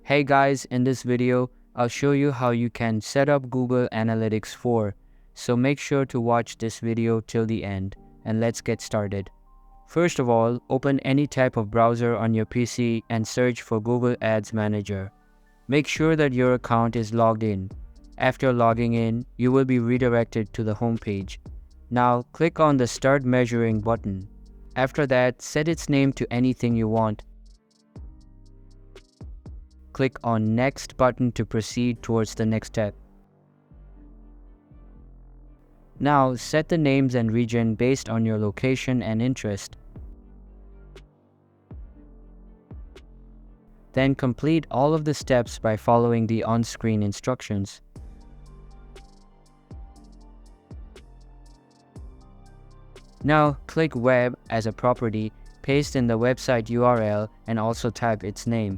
Hey guys, in this video, I'll show you how you can set up Google Analytics 4. So make sure to watch this video till the end and let's get started. First of all, open any type of browser on your PC and search for Google Ads Manager. Make sure that your account is logged in. After logging in, you will be redirected to the home page. Now click on the Start Measuring button. After that, set its name to anything you want. Click on Next button to proceed towards the next step. Now set the names and region based on your location and interest. Then complete all of the steps by following the on-screen instructions. Now click Web as a property, paste in the website URL and also type its name.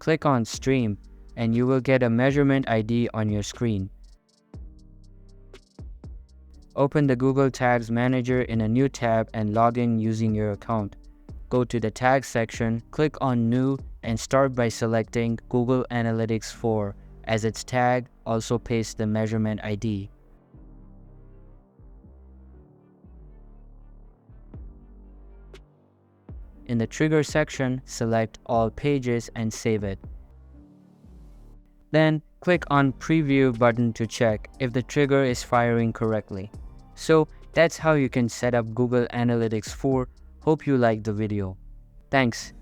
Click on Stream and you will get a measurement ID on your screen. Open the Google Tags Manager in a new tab and log in using your account. Go to the Tags section, click on New and start by selecting Google Analytics 4 as its tag, also paste the measurement ID. In the Trigger section, select All Pages and save it. Then click on Preview button to check if the trigger is firing correctly. So that's how you can set up Google Analytics 4. Hope you liked the video. Thanks.